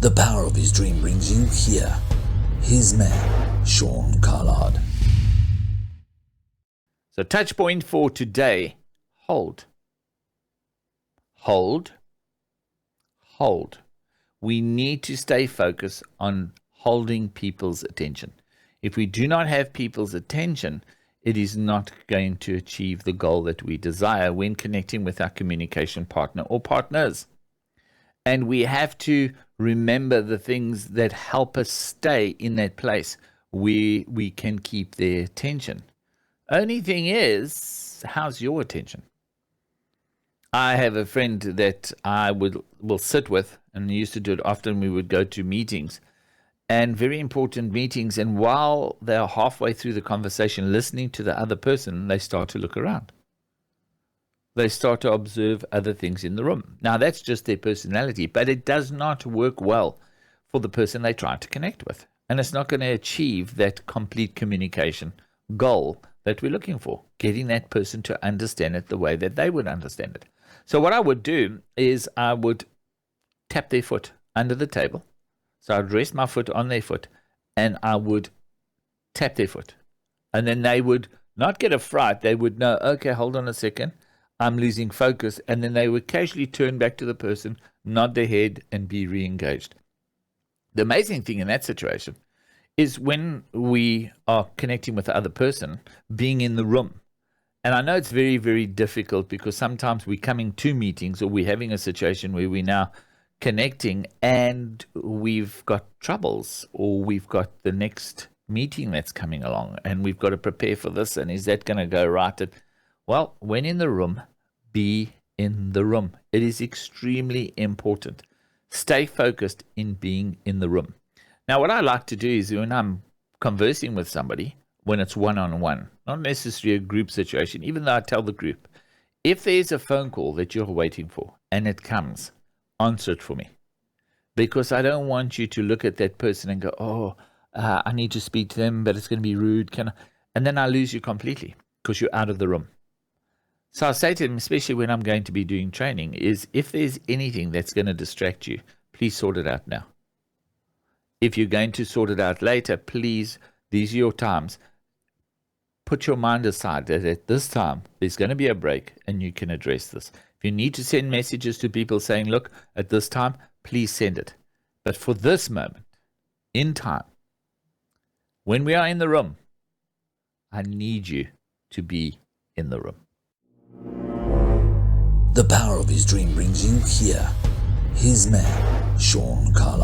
The power of his dream brings you here. His man, Sean Carlard. So touch point for today, hold. Hold. Hold. We need to stay focused on holding people's attention. If we do not have people's attention, it is not going to achieve the goal that we desire when connecting with our communication partner or partners. And we have to remember the things that help us stay in that place where we can keep their attention. Only thing is, how's your attention? I have a friend that I will sit with, and we used to do it often. We would go to meetings, and very important meetings, and while they're halfway through the conversation listening to the other person, they start to look around. They start to observe other things in the room. Now, that's just their personality, but it does not work well for the person they try to connect with. And it's not going to achieve that complete communication goal that we're looking for, getting that person to understand it the way that they would understand it. So what I would do is I would tap their foot under the table. So I'd rest my foot on their foot, and I would tap their foot. And then they would not get a fright. They would know, okay, hold on a second. I'm losing focus, and then they would casually turn back to the person, nod their head, and be re-engaged. The amazing thing in that situation is when we are connecting with the other person, being in the room. And I know it's very, very difficult because sometimes we're coming to meetings or we're having a situation where we're now connecting and we've got troubles or we've got the next meeting that's coming along and we've got to prepare for this, and is that going to go right? Well, when in the room, be in the room. It is extremely important. Stay focused in being in the room. Now, what I like to do is when I'm conversing with somebody, when it's one-on-one, not necessarily a group situation, even though I tell the group, if there's a phone call that you're waiting for and it comes, answer it for me. Because I don't want you to look at that person and go, I need to speak to them, but it's going to be rude. And then I lose you completely because you're out of the room. So I say to them, especially when I'm going to be doing training, is if there's anything that's going to distract you, please sort it out now. If you're going to sort it out later, please, these are your times. Put your mind aside that at this time, there's going to be a break and you can address this. If you need to send messages to people saying, look, at this time, please send it. But for this moment, in time, when we are in the room, I need you to be in the room. The power of his dream brings you here. His man, Sean Carlard.